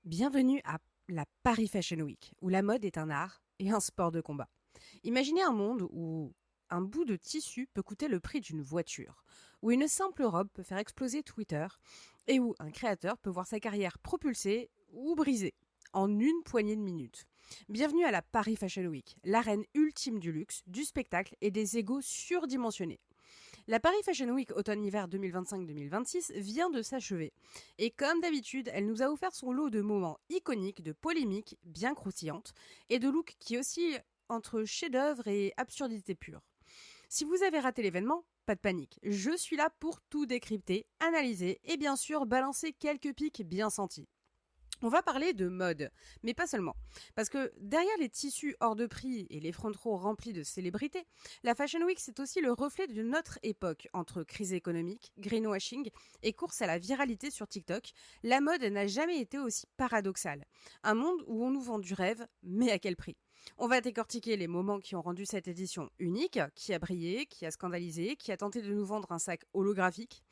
Bienvenue à la Paris Fashion Week, où la mode est un art et un sport de combat. Imaginez un monde où un bout de tissu peut coûter le prix d'une voiture, où une simple robe peut faire exploser Twitter, et où un créateur peut voir sa carrière propulsée ou brisée en une poignée de minutes. Bienvenue à la Paris Fashion Week, l'arène ultime du luxe, du spectacle et des égos surdimensionnés. La Paris Fashion Week automne-hiver 2025-2026 vient de s'achever. Et comme d'habitude, elle nous a offert son lot de moments iconiques, de polémiques bien croustillantes et de looks qui oscillent entre chef-d'œuvre et absurdité pure. Si vous avez raté l'événement, pas de panique, je suis là pour tout décrypter, analyser et bien sûr balancer quelques pics bien sentis. On va parler de mode, mais pas seulement. Parce que derrière les tissus hors de prix et les front rows remplis de célébrités, la Fashion Week c'est aussi le reflet de notre époque. Entre crise économique, greenwashing et course à la viralité sur TikTok, la mode n'a jamais été aussi paradoxale. Un monde où on nous vend du rêve, mais à quel prix ? On va décortiquer les moments qui ont rendu cette édition unique, qui a brillé, qui a scandalisé, qui a tenté de nous vendre un sac holographique.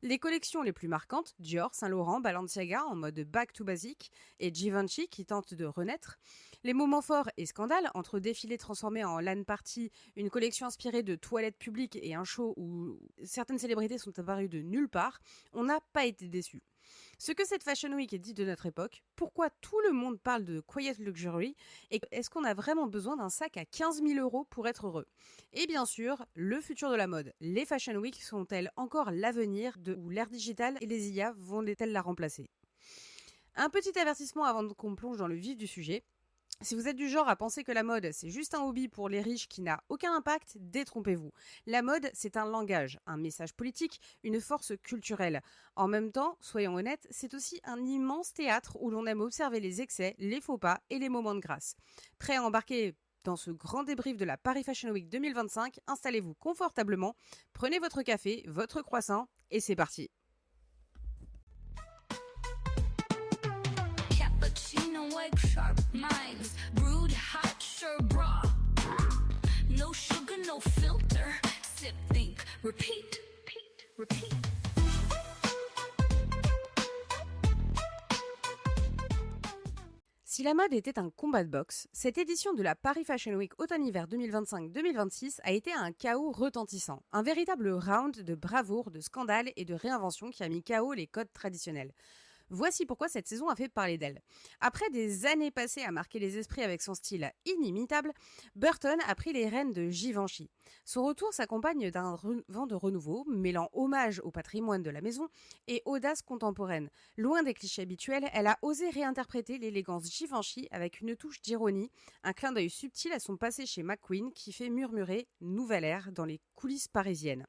Les collections les plus marquantes, Dior, Saint-Laurent, Balenciaga en mode back to basic et Givenchy qui tente de renaître. Les moments forts et scandales entre défilés transformés en LAN party, une collection inspirée de toilettes publiques et un show où certaines célébrités sont apparues de nulle part, on n'a pas été déçus. Ce que cette Fashion Week est dit de notre époque, pourquoi tout le monde parle de quiet luxury et est-ce qu'on a vraiment besoin d'un sac à 15 000 € pour être heureux ? Et bien sûr, le futur de la mode. Les Fashion Week sont-elles encore l'avenir où l'ère digitale et les IA vont-elles la remplacer ? Un petit avertissement avant qu'on plonge dans le vif du sujet. Si vous êtes du genre à penser que la mode, c'est juste un hobby pour les riches qui n'a aucun impact, détrompez-vous. La mode, c'est un langage, un message politique, une force culturelle. En même temps, soyons honnêtes, c'est aussi un immense théâtre où l'on aime observer les excès, les faux pas et les moments de grâce. Prêt à embarquer dans ce grand débrief de la Paris Fashion Week 2025, installez-vous confortablement, prenez votre café, votre croissant et c'est parti. Cappuccino, egg sharp minds, brewed hot sherbra. No sugar, no filter. Sip, think, repeat, repeat, repeat. Si la mode était un combat de boxe, cette édition de la Paris Fashion Week automne-hiver 2025-2026 a été un chaos retentissant. Un véritable round de bravoure, de scandales et de réinvention qui a mis KO les codes traditionnels. Voici pourquoi cette saison a fait parler d'elle. Après des années passées à marquer les esprits avec son style inimitable, Burton a pris les rênes de Givenchy. Son retour s'accompagne d'un vent de renouveau, mêlant hommage au patrimoine de la maison et audace contemporaine. Loin des clichés habituels, elle a osé réinterpréter l'élégance Givenchy avec une touche d'ironie, un clin d'œil subtil à son passé chez McQueen qui fait murmurer « nouvelle ère » dans les coulisses parisiennes.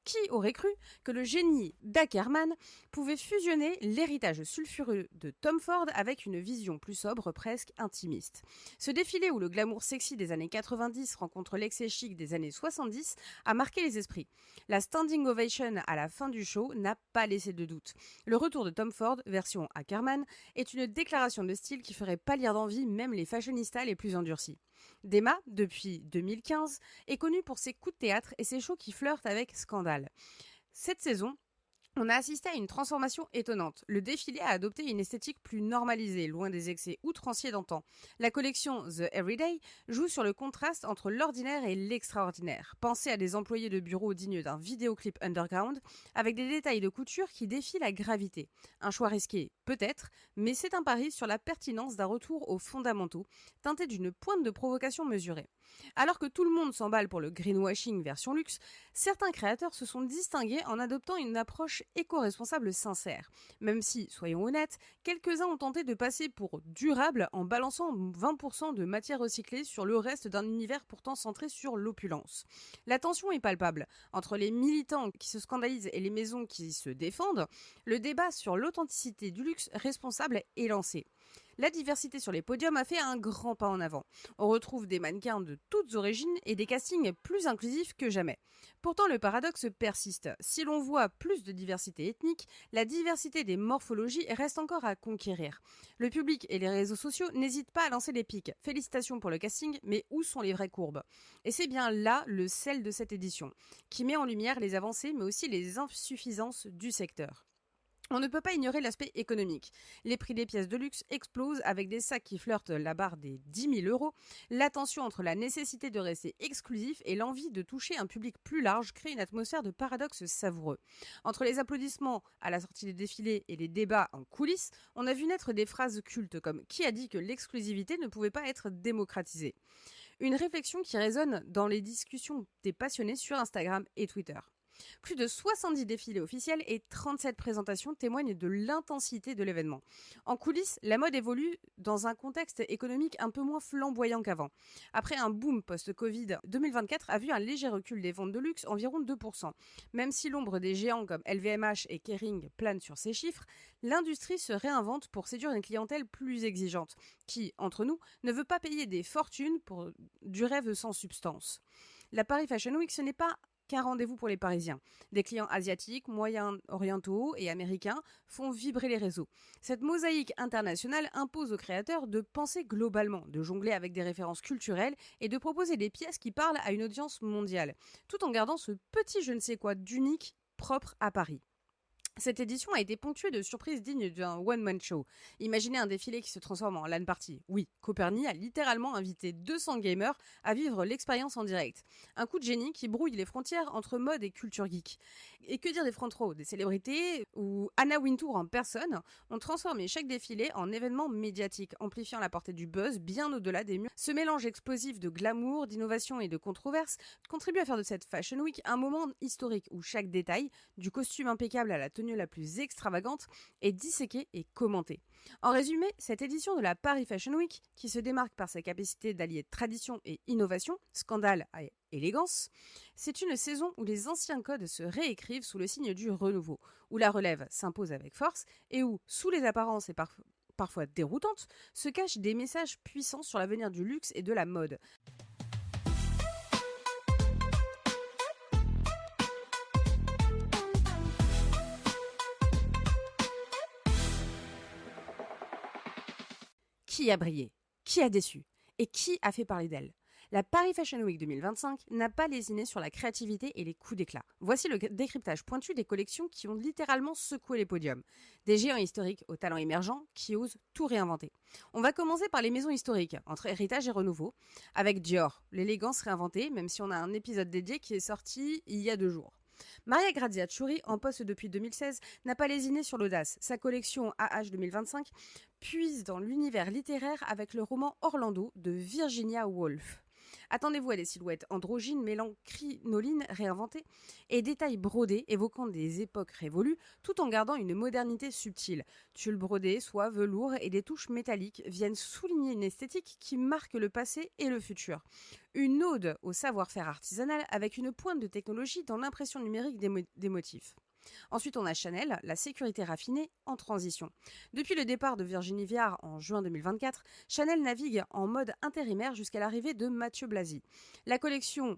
Qui aurait cru que le génie d'Ackerman pouvait fusionner l'héritage sulfureux de Tom Ford avec une vision plus sobre, presque intimiste. Ce défilé où le glamour sexy des années 90 rencontre l'excès chic des années 70 a marqué les esprits. La standing ovation à la fin du show n'a pas laissé de doute. Le retour de Tom Ford, version Ackerman, est une déclaration de style qui ferait pâlir d'envie même les fashionistas les plus endurcis. Dema, depuis 2015, est connue pour ses coups de théâtre et ses shows qui flirtent avec scandale. Cette saison, on a assisté à une transformation étonnante. Le défilé a adopté une esthétique plus normalisée, loin des excès outranciers d'antan. La collection The Everyday joue sur le contraste entre l'ordinaire et l'extraordinaire. Pensez à des employés de bureau dignes d'un vidéoclip underground, avec des détails de couture qui défient la gravité. Un choix risqué, peut-être, mais c'est un pari sur la pertinence d'un retour aux fondamentaux, teinté d'une pointe de provocation mesurée. Alors que tout le monde s'emballe pour le greenwashing version luxe, certains créateurs se sont distingués en adoptant une approche éco-responsable sincère. Même si, soyons honnêtes, quelques-uns ont tenté de passer pour durable en balançant 20% de matière recyclée sur le reste d'un univers pourtant centré sur l'opulence. La tension est palpable. Entre les militants qui se scandalisent et les maisons qui se défendent, le débat sur l'authenticité du luxe responsable est lancé. La diversité sur les podiums a fait un grand pas en avant. On retrouve des mannequins de toutes origines et des castings plus inclusifs que jamais. Pourtant, le paradoxe persiste. Si l'on voit plus de diversité ethnique, la diversité des morphologies reste encore à conquérir. Le public et les réseaux sociaux n'hésitent pas à lancer des pics. Félicitations pour le casting, mais où sont les vraies courbes ? Et c'est bien là le sel de cette édition, qui met en lumière les avancées mais aussi les insuffisances du secteur. On ne peut pas ignorer l'aspect économique. Les prix des pièces de luxe explosent avec des sacs qui flirtent la barre des 10 000 euros. La tension entre la nécessité de rester exclusif et l'envie de toucher un public plus large crée une atmosphère de paradoxe savoureux. Entre les applaudissements à la sortie des défilés et les débats en coulisses, on a vu naître des phrases cultes comme « Qui a dit que l'exclusivité ne pouvait pas être démocratisée ?» Une réflexion qui résonne dans les discussions des passionnés sur Instagram et Twitter. Plus de 70 défilés officiels et 37 présentations témoignent de l'intensité de l'événement. En coulisses, la mode évolue dans un contexte économique un peu moins flamboyant qu'avant. Après un boom post-Covid, 2024 a vu un léger recul des ventes de luxe, environ 2%. Même si l'ombre des géants comme LVMH et Kering plane sur ces chiffres, l'industrie se réinvente pour séduire une clientèle plus exigeante, qui, entre nous, ne veut pas payer des fortunes pour du rêve sans substance. La Paris Fashion Week, ce n'est pas qu'un rendez-vous pour les Parisiens. Des clients asiatiques, moyen-orientaux et américains font vibrer les réseaux. Cette mosaïque internationale impose aux créateurs de penser globalement, de jongler avec des références culturelles et de proposer des pièces qui parlent à une audience mondiale, tout en gardant ce petit je ne sais quoi d'unique propre à Paris. Cette édition a été ponctuée de surprises dignes d'un one-man show. Imaginez un défilé qui se transforme en LAN party. Oui, Coperni a littéralement invité 200 gamers à vivre l'expérience en direct. Un coup de génie qui brouille les frontières entre mode et culture geek. Et que dire des front row, des célébrités ou Anna Wintour en personne ont transformé chaque défilé en événement médiatique, amplifiant la portée du buzz bien au-delà des murs. Ce mélange explosif de glamour, d'innovation et de controverse contribue à faire de cette Fashion Week un moment historique où chaque détail, du costume impeccable à la tenue la plus extravagante, est disséquée et commentée. En résumé, cette édition de la Paris Fashion Week, qui se démarque par sa capacité d'allier tradition et innovation, scandale et élégance, c'est une saison où les anciens codes se réécrivent sous le signe du renouveau, où la relève s'impose avec force et où, sous les apparences et parfois déroutantes, se cachent des messages puissants sur l'avenir du luxe et de la mode. Qui a brillé? Qui a déçu? Et qui a fait parler d'elle? La Paris Fashion Week 2025 n'a pas lésiné sur la créativité et les coups d'éclat. Voici le décryptage pointu des collections qui ont littéralement secoué les podiums. Des géants historiques aux talents émergents qui osent tout réinventer. On va commencer par les maisons historiques, entre héritage et renouveau, avec Dior, l'élégance réinventée, même si on a un épisode dédié qui est sorti il y a 2 jours. Maria Grazia Chiuri, en poste depuis 2016, n'a pas lésiné sur l'audace. Sa collection AH 2025 puise dans l'univers littéraire avec le roman Orlando de Virginia Woolf. Attendez-vous à des silhouettes androgynes mêlant crinoline réinventée et détails brodés évoquant des époques révolues tout en gardant une modernité subtile. Tulle brodé, soie, velours et des touches métalliques viennent souligner une esthétique qui marque le passé et le futur. Une ode au savoir-faire artisanal avec une pointe de technologie dans l'impression numérique des motifs. Ensuite, on a Chanel, la sécurité raffinée en transition. Depuis le départ de Virginie Viard en juin 2024, Chanel navigue en mode intérimaire jusqu'à l'arrivée de Mathieu Blasi. La collection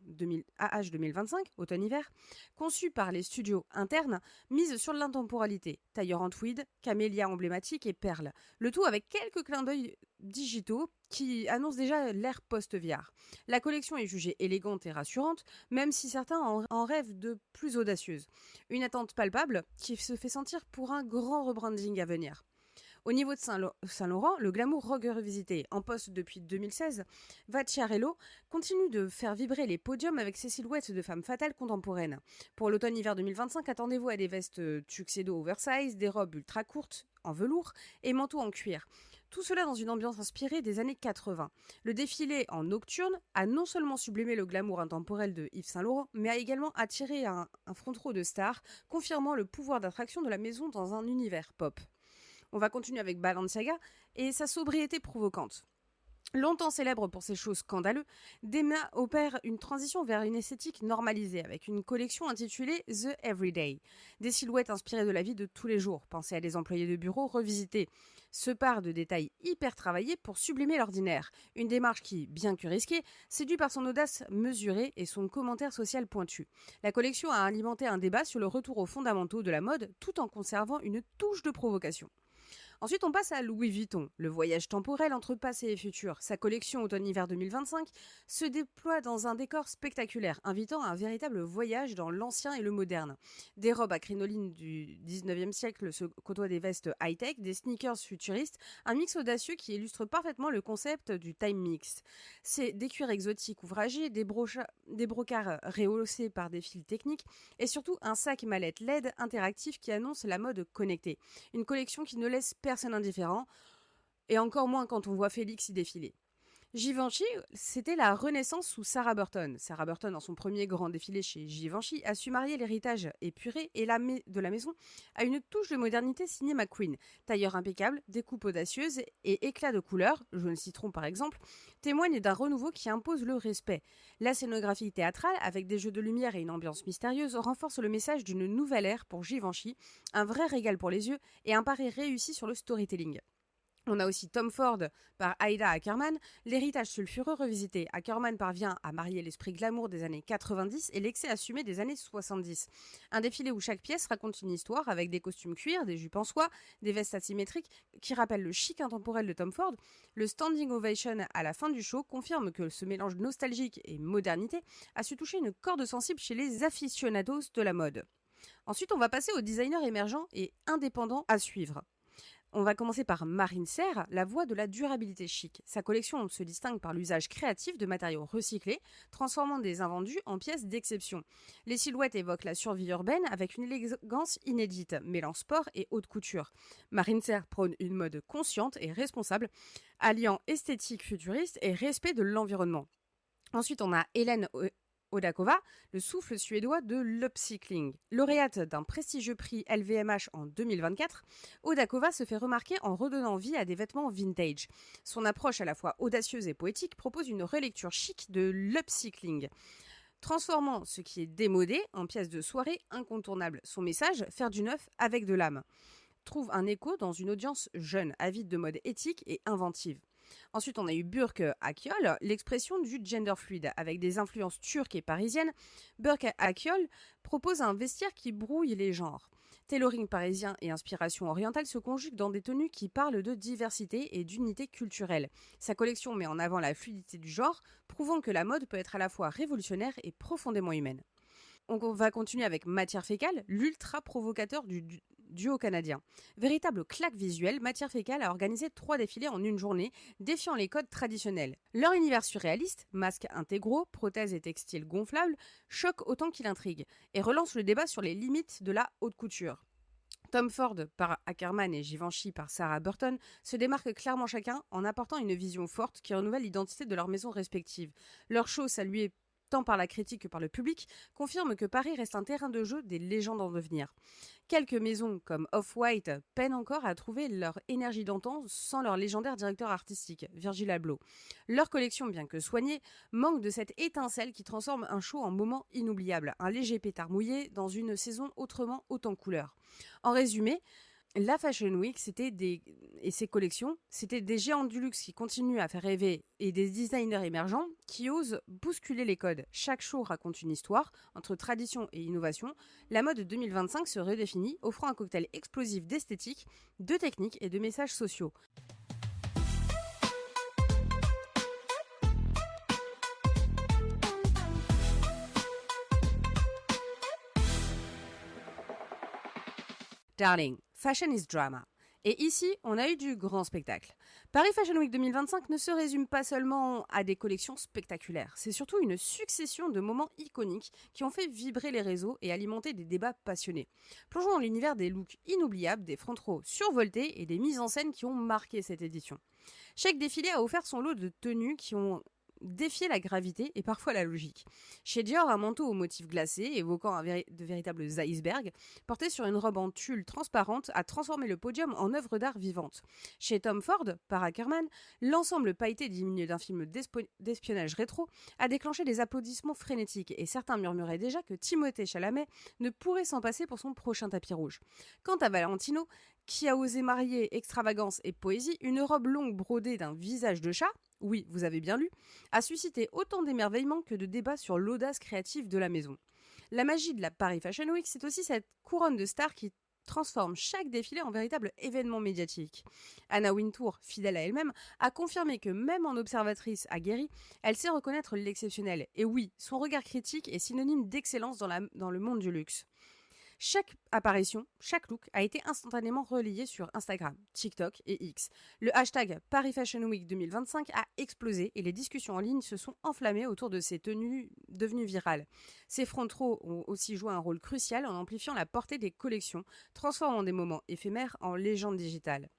AH 2025, automne-hiver, conçue par les studios internes, mise sur l'intemporalité. Tailleur en tweed, camélia emblématique et perles. Le tout avec quelques clins d'œil digitaux qui annoncent déjà l'ère post-VR. La collection est jugée élégante et rassurante, même si certains en rêvent de plus audacieuse. Une attente palpable qui se fait sentir pour un grand rebranding à venir. Au niveau de Saint-Laurent, le glamour rogue revisité, en poste depuis 2016, Vacciarello continue de faire vibrer les podiums avec ses silhouettes de femmes fatales contemporaines. Pour l'automne-hiver 2025, attendez-vous à des vestes tuxedo oversize, des robes ultra courtes en velours et manteaux en cuir. Tout cela dans une ambiance inspirée des années 80. Le défilé en nocturne a non seulement sublimé le glamour intemporel de Yves Saint-Laurent, mais a également attiré un front row de stars, confirmant le pouvoir d'attraction de la maison dans un univers pop. On va continuer avec Balenciaga et sa sobriété provocante. Longtemps célèbre pour ses shows scandaleux, Demna opère une transition vers une esthétique normalisée avec une collection intitulée The Everyday. Des silhouettes inspirées de la vie de tous les jours, pensées à des employés de bureau revisités, se part de détails hyper travaillés pour sublimer l'ordinaire. Une démarche qui, bien que risquée, séduit par son audace mesurée et son commentaire social pointu. La collection a alimenté un débat sur le retour aux fondamentaux de la mode tout en conservant une touche de provocation. Ensuite, on passe à Louis Vuitton, le voyage temporel entre passé et futur. Sa collection automne-hiver 2025 se déploie dans un décor spectaculaire, invitant à un véritable voyage dans l'ancien et le moderne. Des robes à crinoline du 19e siècle se côtoient des vestes high-tech, des sneakers futuristes, un mix audacieux qui illustre parfaitement le concept du time mix. C'est des cuirs exotiques ouvragés, des brocarts rehaussés par des fils techniques et surtout un sac mallette LED interactif qui annonce la mode connectée. Une collection qui ne laisse personne indifférent, et encore moins quand on voit Félix y défiler. Givenchy, c'était la renaissance sous Sarah Burton. Sarah Burton, dans son premier grand défilé chez Givenchy, a su marier l'héritage épuré et de la maison à une touche de modernité signée McQueen. Tailleur impeccable, découpe audacieuse et éclat de couleurs, jaune citron par exemple, témoignent d'un renouveau qui impose le respect. La scénographie théâtrale, avec des jeux de lumière et une ambiance mystérieuse, renforce le message d'une nouvelle ère pour Givenchy, un vrai régal pour les yeux et un pari réussi sur le storytelling. On a aussi Tom Ford par Aida Ackerman, l'héritage sulfureux revisité. Ackerman parvient à marier l'esprit glamour des années 90 et l'excès assumé des années 70. Un défilé où chaque pièce raconte une histoire avec des costumes cuir, des jupes en soie, des vestes asymétriques qui rappellent le chic intemporel de Tom Ford. Le standing ovation à la fin du show confirme que ce mélange nostalgique et modernité a su toucher une corde sensible chez les aficionados de la mode. Ensuite, on va passer aux designers émergents et indépendants à suivre. On va commencer par Marine Serre, la voix de la durabilité chic. Sa collection se distingue par l'usage créatif de matériaux recyclés, transformant des invendus en pièces d'exception. Les silhouettes évoquent la survie urbaine avec une élégance inédite, mêlant sport et haute couture. Marine Serre prône une mode consciente et responsable, alliant esthétique futuriste et respect de l'environnement. Ensuite, on a Hélène Odakova, le souffle suédois de l'upcycling. Lauréate d'un prestigieux prix LVMH en 2024, Odakova se fait remarquer en redonnant vie à des vêtements vintage. Son approche à la fois audacieuse et poétique propose une relecture chic de l'upcycling, transformant ce qui est démodé en pièce de soirée incontournable. Son message, faire du neuf avec de l'âme, trouve un écho dans une audience jeune, avide de mode éthique et inventive. Ensuite, on a eu Burke Akyol, l'expression du gender fluide. Avec des influences turques et parisiennes, Burke Akyol propose un vestiaire qui brouille les genres. Tailoring parisien et inspiration orientale se conjuguent dans des tenues qui parlent de diversité et d'unité culturelle. Sa collection met en avant la fluidité du genre, prouvant que la mode peut être à la fois révolutionnaire et profondément humaine. On va continuer avec Matière Fécale, l'ultra provocateur du duo canadien. Véritable claque visuelle, Matière Fécale a organisé 3 défilés en une journée, défiant les codes traditionnels. Leur univers surréaliste, masques intégraux, prothèses et textiles gonflables, choque autant qu'il intrigue, et relance le débat sur les limites de la haute couture. Tom Ford par Ackerman et Givenchy par Sarah Burton se démarquent clairement chacun en apportant une vision forte qui renouvelle l'identité de leurs maisons respectives. Leur show, salué tant par la critique que par le public, confirme que Paris reste un terrain de jeu des légendes en devenir. Quelques maisons comme Off-White peinent encore à trouver leur énergie d'antan sans leur légendaire directeur artistique, Virgil Abloh. Leur collection, bien que soignée, manque de cette étincelle qui transforme un show en moment inoubliable, un léger pétard mouillé dans une saison autrement haute en couleurs. En résumé, la Fashion Week et ses collections, c'était des géants du luxe qui continuent à faire rêver et des designers émergents qui osent bousculer les codes. Chaque show raconte une histoire, entre tradition et innovation. La mode 2025 se redéfinit, offrant un cocktail explosif d'esthétique, de techniques et de messages sociaux. Darling, fashion is drama. Et ici, on a eu du grand spectacle. Paris Fashion Week 2025 ne se résume pas seulement à des collections spectaculaires, c'est surtout une succession de moments iconiques qui ont fait vibrer les réseaux et alimenter des débats passionnés. Plongeons dans l'univers des looks inoubliables, des front rows survoltés et des mises en scène qui ont marqué cette édition. Chaque défilé a offert son lot de tenues qui ont défier la gravité et parfois la logique. Chez Dior, un manteau au motif glacé, évoquant de véritables icebergs, porté sur une robe en tulle transparente, a transformé le podium en œuvre d'art vivante. Chez Tom Ford, par Ackerman, l'ensemble pailleté digne d'un film d'espionnage rétro a déclenché des applaudissements frénétiques et certains murmuraient déjà que Timothée Chalamet ne pourrait s'en passer pour son prochain tapis rouge. Quant à Valentino, qui a osé marier extravagance et poésie, une robe longue brodée d'un visage de chat, oui, vous avez bien lu, a suscité autant d'émerveillement que de débats sur l'audace créative de la maison. La magie de la Paris Fashion Week, c'est aussi cette couronne de stars qui transforment chaque défilé en véritable événement médiatique. Anna Wintour, fidèle à elle-même, a confirmé que même en observatrice aguerrie, elle sait reconnaître l'exceptionnel. Et oui, son regard critique est synonyme d'excellence dans le monde du luxe. Chaque apparition, chaque look a été instantanément relayé sur Instagram, TikTok et X. Le hashtag Paris Fashion Week 2025 a explosé et les discussions en ligne se sont enflammées autour de ces tenues devenues virales. Ces front rows ont aussi joué un rôle crucial en amplifiant la portée des collections, transformant des moments éphémères en légendes digitales.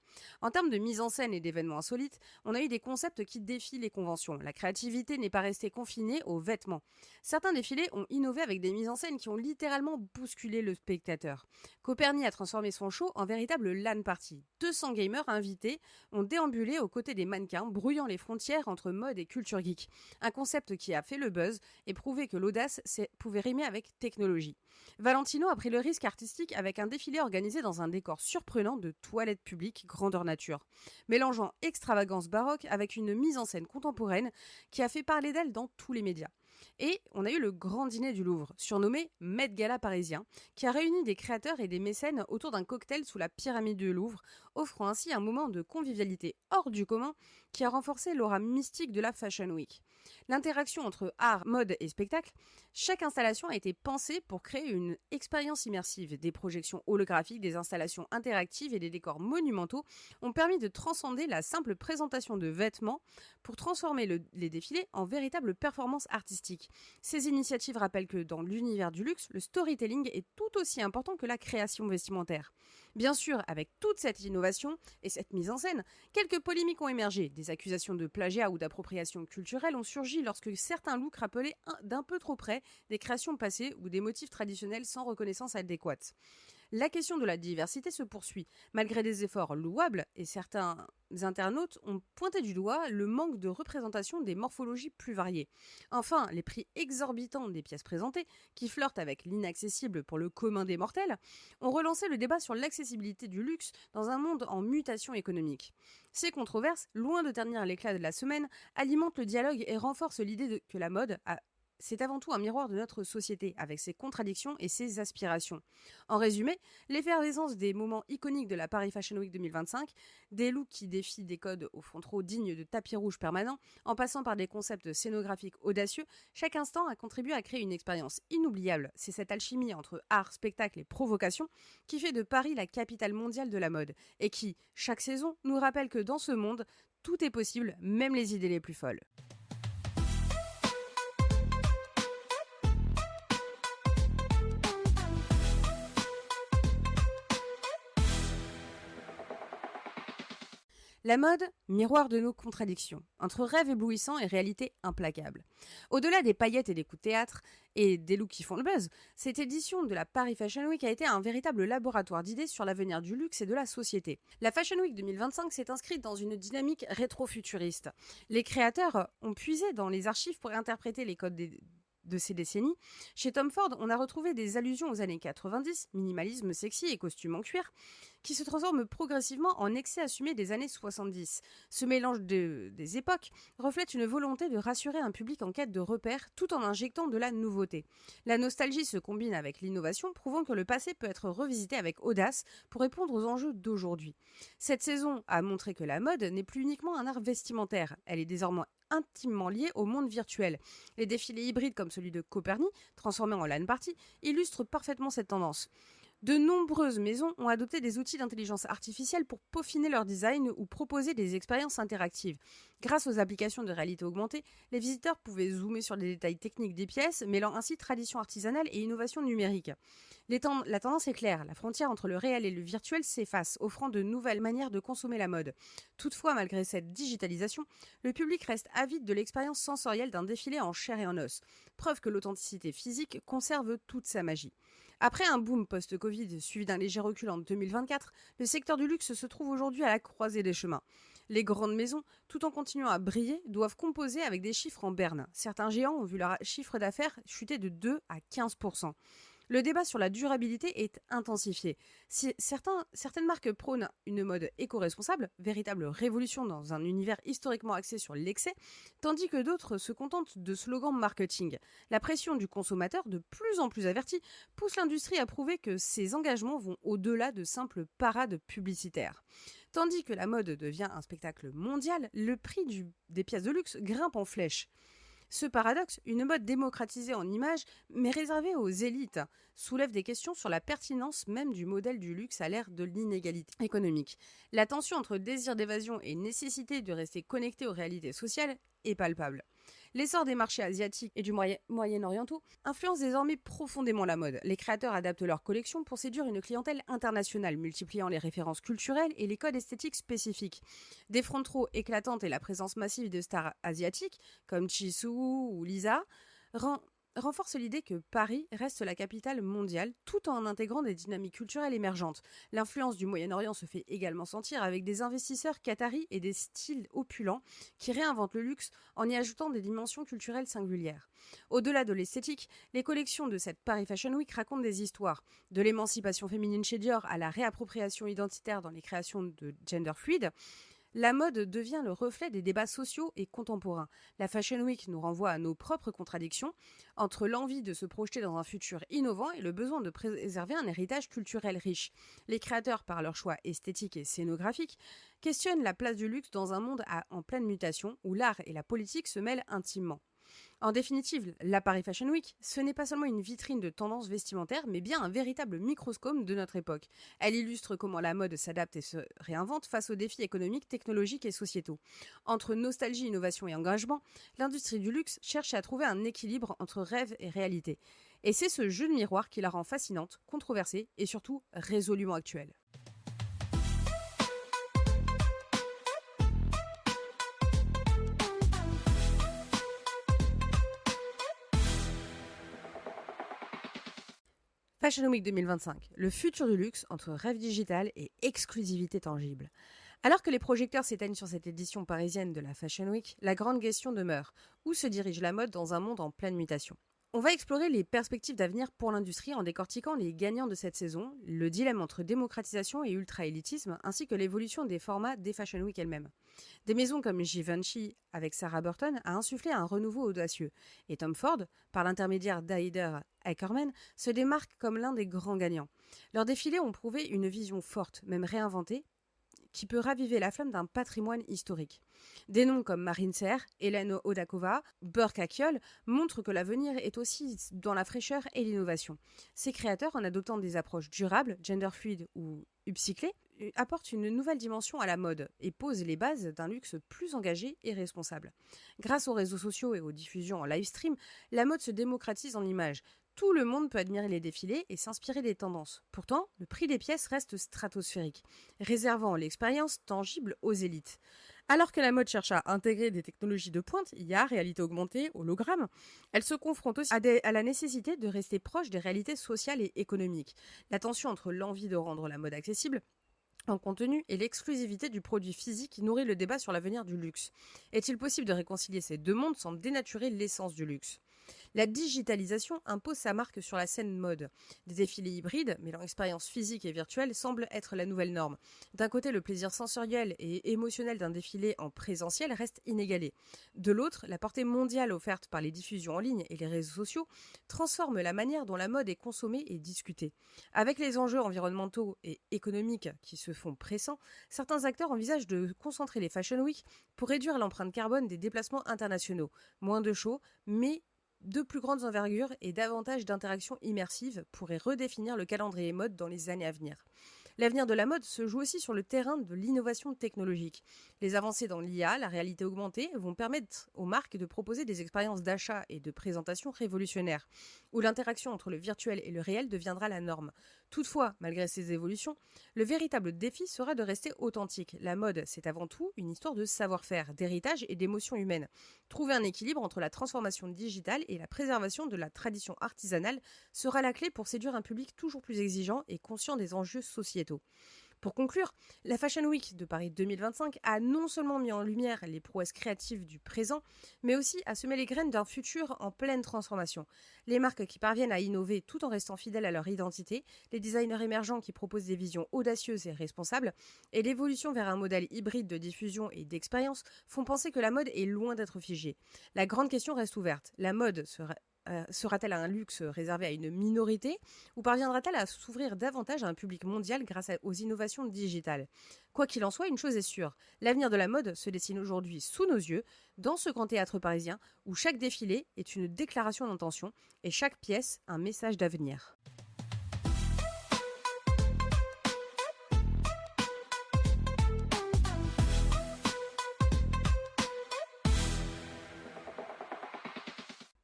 En termes de mise en scène et d'événements insolites, on a eu des concepts qui défient les conventions. La créativité n'est pas restée confinée aux vêtements. Certains défilés ont innové avec des mises en scène qui ont littéralement bousculé le spectateur. Coperni a transformé son show en véritable LAN party. 200 gamers invités ont déambulé aux côtés des mannequins, brouillant les frontières entre mode et culture geek. Un concept qui a fait le buzz et prouvé que l'audace pouvait rimer avec technologie. Valentino a pris le risque artistique avec un défilé organisé dans un décor surprenant de toilettes publiques grandeur nature, mélangeant extravagance baroque avec une mise en scène contemporaine qui a fait parler d'elle dans tous les médias. Et on a eu le grand dîner du Louvre, surnommé Met Gala parisien, qui a réuni des créateurs et des mécènes autour d'un cocktail sous la pyramide du Louvre, offrant ainsi un moment de convivialité hors du commun qui a renforcé l'aura mystique de la Fashion Week. L'interaction entre art, mode et spectacle, chaque installation a été pensée pour créer une expérience immersive. Des projections holographiques, des installations interactives et des décors monumentaux ont permis de transcender la simple présentation de vêtements pour transformer les défilés en véritables performances artistiques. Ces initiatives rappellent que dans l'univers du luxe, le storytelling est tout aussi important que la création vestimentaire. Bien sûr, avec toute cette innovation et cette mise en scène, quelques polémiques ont émergé. Des accusations de plagiat ou d'appropriation culturelle ont surgi lorsque certains looks rappelaient d'un peu trop près des créations passées ou des motifs traditionnels sans reconnaissance adéquate. La question de la diversité se poursuit, malgré des efforts louables, et certains internautes ont pointé du doigt le manque de représentation des morphologies plus variées. Enfin, les prix exorbitants des pièces présentées, qui flirtent avec l'inaccessible pour le commun des mortels, ont relancé le débat sur l'accessibilité du luxe dans un monde en mutation économique. Ces controverses, loin de ternir l'éclat de la semaine, alimentent le dialogue et renforcent l'idée que la mode c'est avant tout un miroir de notre société, avec ses contradictions et ses aspirations. En résumé, l'effervescence des moments iconiques de la Paris Fashion Week 2025, des looks qui défient des codes au front trop dignes de tapis rouge permanent, en passant par des concepts scénographiques audacieux, chaque instant a contribué à créer une expérience inoubliable. C'est cette alchimie entre art, spectacle et provocation qui fait de Paris la capitale mondiale de la mode, et qui, chaque saison, nous rappelle que dans ce monde, tout est possible, même les idées les plus folles. La mode, miroir de nos contradictions, entre rêve éblouissant et réalité implacable. Au-delà des paillettes et des coups de théâtre, et des looks qui font le buzz, cette édition de la Paris Fashion Week a été un véritable laboratoire d'idées sur l'avenir du luxe et de la société. La Fashion Week 2025 s'est inscrite dans une dynamique rétro-futuriste. Les créateurs ont puisé dans les archives pour interpréter les codes de ces décennies. Chez Tom Ford, on a retrouvé des allusions aux années 90, minimalisme sexy et costumes en cuir, qui se transforment progressivement en excès assumé des années 70. Ce mélange des époques reflète une volonté de rassurer un public en quête de repères tout en injectant de la nouveauté. La nostalgie se combine avec l'innovation, prouvant que le passé peut être revisité avec audace pour répondre aux enjeux d'aujourd'hui. Cette saison a montré que la mode n'est plus uniquement un art vestimentaire, elle est désormais intimement lié au monde virtuel. Les défilés hybrides comme celui de Coperni, transformé en LAN party, illustrent parfaitement cette tendance. De nombreuses maisons ont adopté des outils d'intelligence artificielle pour peaufiner leur design ou proposer des expériences interactives. Grâce aux applications de réalité augmentée, les visiteurs pouvaient zoomer sur les détails techniques des pièces, mêlant ainsi tradition artisanale et innovation numérique. La tendance est claire, la frontière entre le réel et le virtuel s'efface, offrant de nouvelles manières de consommer la mode. Toutefois, malgré cette digitalisation, le public reste avide de l'expérience sensorielle d'un défilé en chair et en os, preuve que l'authenticité physique conserve toute sa magie. Après un boom post-Covid suivi d'un léger recul en 2024, le secteur du luxe se trouve aujourd'hui à la croisée des chemins. Les grandes maisons, tout en continuant à briller, doivent composer avec des chiffres en berne. Certains géants ont vu leur chiffre d'affaires chuter de 2 à 15%. Le débat sur la durabilité est intensifié. Si certaines marques prônent une mode éco-responsable, véritable révolution dans un univers historiquement axé sur l'excès, tandis que d'autres se contentent de slogans marketing. La pression du consommateur, de plus en plus averti, pousse l'industrie à prouver que ses engagements vont au-delà de simples parades publicitaires. Tandis que la mode devient un spectacle mondial, le prix des pièces de luxe grimpe en flèche. Ce paradoxe, une mode démocratisée en images, mais réservée aux élites, soulève des questions sur la pertinence même du modèle du luxe à l'ère de l'inégalité économique. La tension entre désir d'évasion et nécessité de rester connecté aux réalités sociales est palpable. L'essor des marchés asiatiques et du Moyen-Orientaux influence désormais profondément la mode. Les créateurs adaptent leurs collections pour séduire une clientèle internationale, multipliant les références culturelles et les codes esthétiques spécifiques. Des front rows éclatantes et la présence massive de stars asiatiques, comme Jisoo ou Lisa, renforce l'idée que Paris reste la capitale mondiale tout en intégrant des dynamiques culturelles émergentes. L'influence du Moyen-Orient se fait également sentir avec des investisseurs qataris et des styles opulents qui réinventent le luxe en y ajoutant des dimensions culturelles singulières. Au-delà de l'esthétique, les collections de cette Paris Fashion Week racontent des histoires, de l'émancipation féminine chez Dior à la réappropriation identitaire dans les créations de gender fluid. La mode devient le reflet des débats sociaux et contemporains. La Fashion Week nous renvoie à nos propres contradictions entre l'envie de se projeter dans un futur innovant et le besoin de préserver un héritage culturel riche. Les créateurs, par leurs choix esthétiques et scénographiques, questionnent la place du luxe dans un monde en pleine mutation où l'art et la politique se mêlent intimement. En définitive, la Paris Fashion Week, ce n'est pas seulement une vitrine de tendances vestimentaires, mais bien un véritable microscope de notre époque. Elle illustre comment la mode s'adapte et se réinvente face aux défis économiques, technologiques et sociétaux. Entre nostalgie, innovation et engagement, l'industrie du luxe cherche à trouver un équilibre entre rêve et réalité. Et c'est ce jeu de miroir qui la rend fascinante, controversée et surtout résolument actuelle. Fashion Week 2025, le futur du luxe entre rêve digital et exclusivité tangible. Alors que les projecteurs s'éteignent sur cette édition parisienne de la Fashion Week, la grande question demeure. Où se dirige la mode dans un monde en pleine mutation ? On va explorer les perspectives d'avenir pour l'industrie en décortiquant les gagnants de cette saison, le dilemme entre démocratisation et ultra-élitisme, ainsi que l'évolution des formats des Fashion Week elles-mêmes. Des maisons comme Givenchy avec Sarah Burton a insufflé un renouveau audacieux, et Tom Ford, par l'intermédiaire d'Haider Ackerman, se démarque comme l'un des grands gagnants. Leurs défilés ont prouvé une vision forte, même réinventée, qui peut raviver la flamme d'un patrimoine historique. Des noms comme Marine Serre, Hélène Odakova, Burke Akiol montrent que l'avenir est aussi dans la fraîcheur et l'innovation. Ces créateurs, en adoptant des approches durables, gender fluid ou upcyclées, apportent une nouvelle dimension à la mode et posent les bases d'un luxe plus engagé et responsable. Grâce aux réseaux sociaux et aux diffusions en live stream, la mode se démocratise en images. Tout le monde peut admirer les défilés et s'inspirer des tendances. Pourtant, le prix des pièces reste stratosphérique, réservant l'expérience tangible aux élites. Alors que la mode cherche à intégrer des technologies de pointe, IA, réalité augmentée, hologramme, elle se confronte aussi à la nécessité de rester proche des réalités sociales et économiques. La tension entre l'envie de rendre la mode accessible en contenu et l'exclusivité du produit physique qui nourrit le débat sur l'avenir du luxe. Est-il possible de réconcilier ces deux mondes sans dénaturer l'essence du luxe ? La digitalisation impose sa marque sur la scène mode. Des défilés hybrides, mêlant expérience physique et virtuelle, semblent être la nouvelle norme. D'un côté, le plaisir sensoriel et émotionnel d'un défilé en présentiel reste inégalé. De l'autre, la portée mondiale offerte par les diffusions en ligne et les réseaux sociaux transforme la manière dont la mode est consommée et discutée. Avec les enjeux environnementaux et économiques qui se font pressants, certains acteurs envisagent de concentrer les Fashion Week pour réduire l'empreinte carbone des déplacements internationaux. Moins de shows, mais de plus grandes envergures et davantage d'interactions immersives pourraient redéfinir le calendrier mode dans les années à venir. L'avenir de la mode se joue aussi sur le terrain de l'innovation technologique. Les avancées dans l'IA, la réalité augmentée, vont permettre aux marques de proposer des expériences d'achat et de présentation révolutionnaires, où l'interaction entre le virtuel et le réel deviendra la norme. Toutefois, malgré ces évolutions, le véritable défi sera de rester authentique. La mode, c'est avant tout une histoire de savoir-faire, d'héritage et d'émotions humaines. Trouver un équilibre entre la transformation digitale et la préservation de la tradition artisanale sera la clé pour séduire un public toujours plus exigeant et conscient des enjeux sociétaux. Pour conclure, la Fashion Week de Paris 2025 a non seulement mis en lumière les prouesses créatives du présent, mais aussi a semé les graines d'un futur en pleine transformation. Les marques qui parviennent à innover tout en restant fidèles à leur identité, les designers émergents qui proposent des visions audacieuses et responsables, et l'évolution vers un modèle hybride de diffusion et d'expérience font penser que la mode est loin d'être figée. La grande question reste ouverte. La mode sera-t-elle un luxe réservé à une minorité ou parviendra-t-elle à s'ouvrir davantage à un public mondial grâce aux innovations digitales ? Quoi qu'il en soit, une chose est sûre, l'avenir de la mode se dessine aujourd'hui sous nos yeux, dans ce grand théâtre parisien où chaque défilé est une déclaration d'intention et chaque pièce un message d'avenir.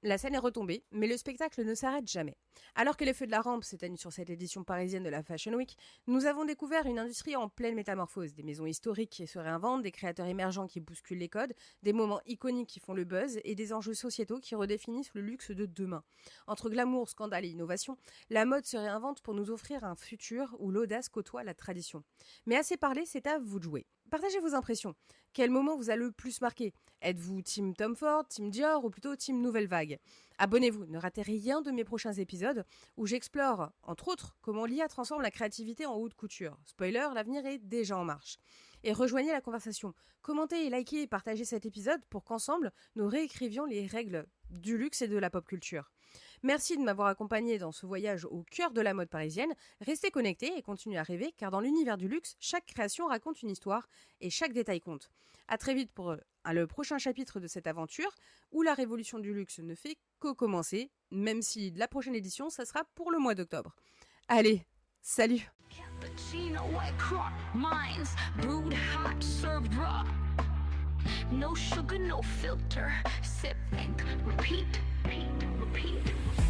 La scène est retombée, mais le spectacle ne s'arrête jamais. Alors que les feux de la rampe s'éteignent sur cette édition parisienne de la Fashion Week, nous avons découvert une industrie en pleine métamorphose. Des maisons historiques qui se réinventent, des créateurs émergents qui bousculent les codes, des moments iconiques qui font le buzz et des enjeux sociétaux qui redéfinissent le luxe de demain. Entre glamour, scandale et innovation, la mode se réinvente pour nous offrir un futur où l'audace côtoie la tradition. Mais assez parlé, c'est à vous de jouer. Partagez vos impressions. Quel moment vous a le plus marqué ? Êtes-vous team Tom Ford, team Dior ou plutôt team Nouvelle Vague ? Abonnez-vous, ne ratez rien de mes prochains épisodes où j'explore, entre autres, comment l'IA transforme la créativité en haute couture. Spoiler, l'avenir est déjà en marche. Et rejoignez la conversation. Commentez, likez et partagez cet épisode pour qu'ensemble, nous réécrivions les règles du luxe et de la pop culture. Merci de m'avoir accompagné dans ce voyage au cœur de la mode parisienne. Restez connectés et continuez à rêver car dans l'univers du luxe, chaque création raconte une histoire et chaque détail compte. À très vite pour le prochain chapitre de cette aventure où la révolution du luxe ne fait que commencer, même si la prochaine édition, ça sera pour le mois d'octobre. Allez, salut! Cappuccino, white crop, mines, brewed hot, served raw. No sugar, no filter. Sip, think, repeat, repeat, repeat.